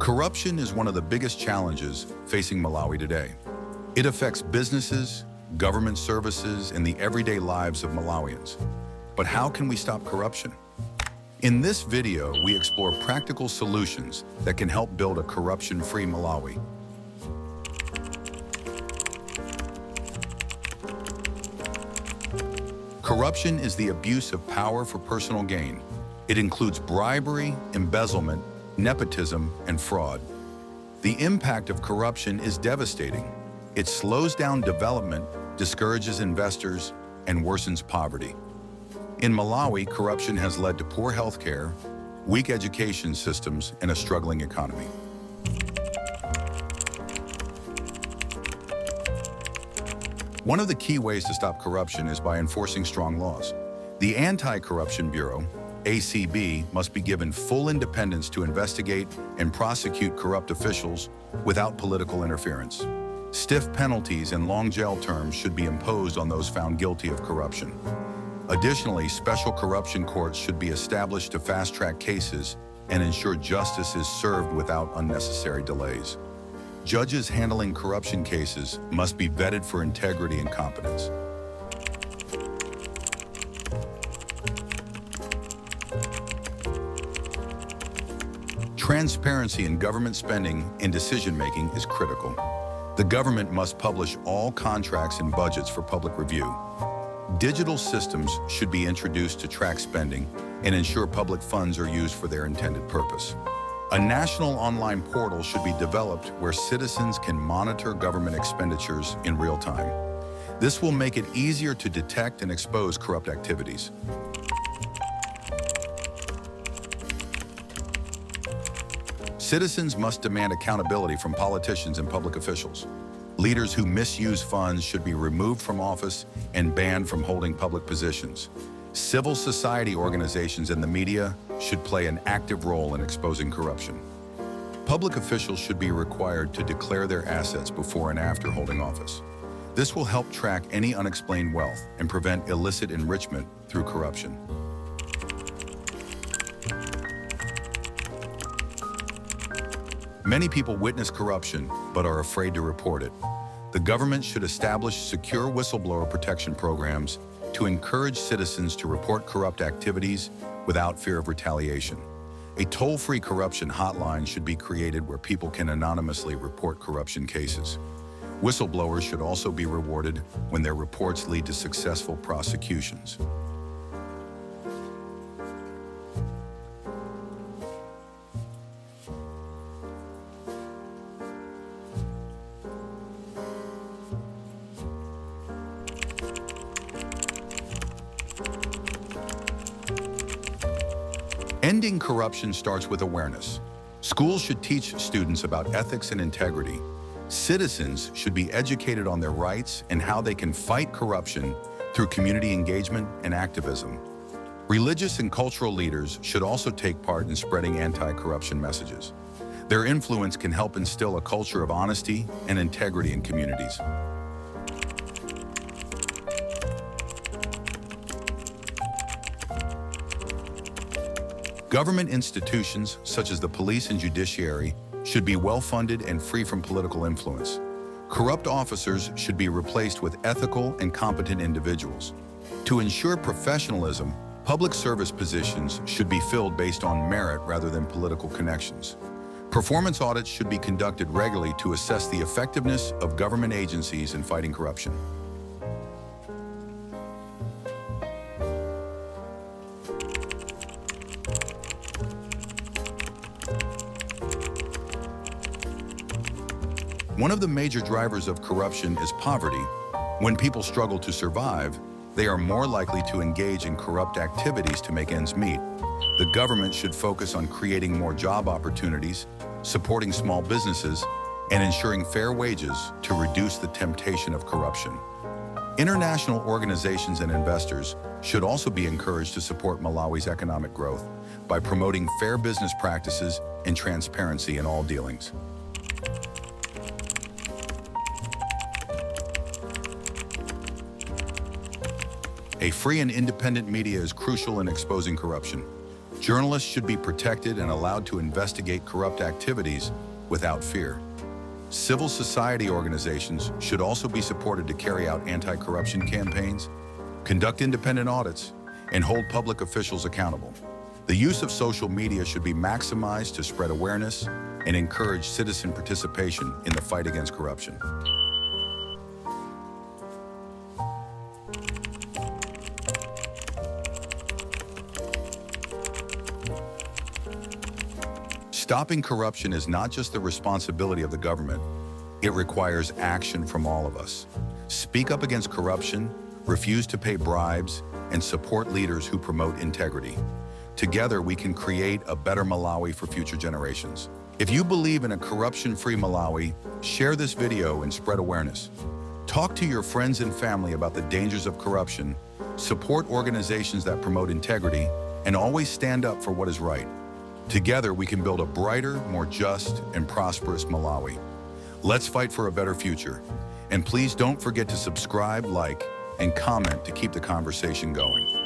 Corruption is one of the biggest challenges facing Malawi today. It affects businesses, government services, and the everyday lives of Malawians. But how can we stop corruption? In this video, we explore practical solutions that can help build a corruption-free Malawi. Corruption is the abuse of power for personal gain. It includes bribery, embezzlement, nepotism, and fraud. The impact of corruption is devastating. It slows down development, discourages investors, and worsens poverty. In Malawi, corruption has led to poor healthcare, weak education systems, and a struggling economy. One of the key ways to stop corruption is by enforcing strong laws. The Anti-Corruption Bureau, ACB, must be given full independence to investigate and prosecute corrupt officials without political interference. Stiff penalties and long jail terms should be imposed on those found guilty of corruption. Additionally, special corruption courts should be established to fast-track cases and ensure justice is served without unnecessary delays. Judges handling corruption cases must be vetted for integrity and competence. Transparency in government spending and decision-making is critical. The government must publish all contracts and budgets for public review. Digital systems should be introduced to track spending and ensure public funds are used for their intended purpose. A national online portal should be developed where citizens can monitor government expenditures in real time. This will make it easier to detect and expose corrupt activities. Citizens must demand accountability from politicians and public officials. Leaders who misuse funds should be removed from office and banned from holding public positions. Civil society organizations and the media should play an active role in exposing corruption. Public officials should be required to declare their assets before and after holding office. This will help track any unexplained wealth and prevent illicit enrichment through corruption. Many people witness corruption but are afraid to report it. The government should establish secure whistleblower protection programs to encourage citizens to report corrupt activities without fear of retaliation. A toll-free corruption hotline should be created where people can anonymously report corruption cases. Whistleblowers should also be rewarded when their reports lead to successful prosecutions. Ending corruption starts with awareness. Schools should teach students about ethics and integrity. Citizens should be educated on their rights and how they can fight corruption through community engagement and activism. Religious and cultural leaders should also take part in spreading anti-corruption messages. Their influence can help instill a culture of honesty and integrity in communities. Government institutions, such as the police and judiciary, should be well-funded and free from political influence. Corrupt officers should be replaced with ethical and competent individuals. To ensure professionalism, public service positions should be filled based on merit rather than political connections. Performance audits should be conducted regularly to assess the effectiveness of government agencies in fighting corruption. One of the major drivers of corruption is poverty. When people struggle to survive, they are more likely to engage in corrupt activities to make ends meet. The government should focus on creating more job opportunities, supporting small businesses, and ensuring fair wages to reduce the temptation of corruption. International organizations and investors should also be encouraged to support Malawi's economic growth by promoting fair business practices and transparency in all dealings. A free and independent media is crucial in exposing corruption. Journalists should be protected and allowed to investigate corrupt activities without fear. Civil society organizations should also be supported to carry out anti-corruption campaigns, conduct independent audits, and hold public officials accountable. The use of social media should be maximized to spread awareness and encourage citizen participation in the fight against corruption. Stopping corruption is not just the responsibility of the government, it requires action from all of us. Speak up against corruption, refuse to pay bribes, and support leaders who promote integrity. Together, we can create a better Malawi for future generations. If you believe in a corruption-free Malawi, share this video and spread awareness. Talk to your friends and family about the dangers of corruption, support organizations that promote integrity, and always stand up for what is right. Together, we can build a brighter, more just, and prosperous Malawi. Let's fight for a better future. And please don't forget to subscribe, like, and comment to keep the conversation going.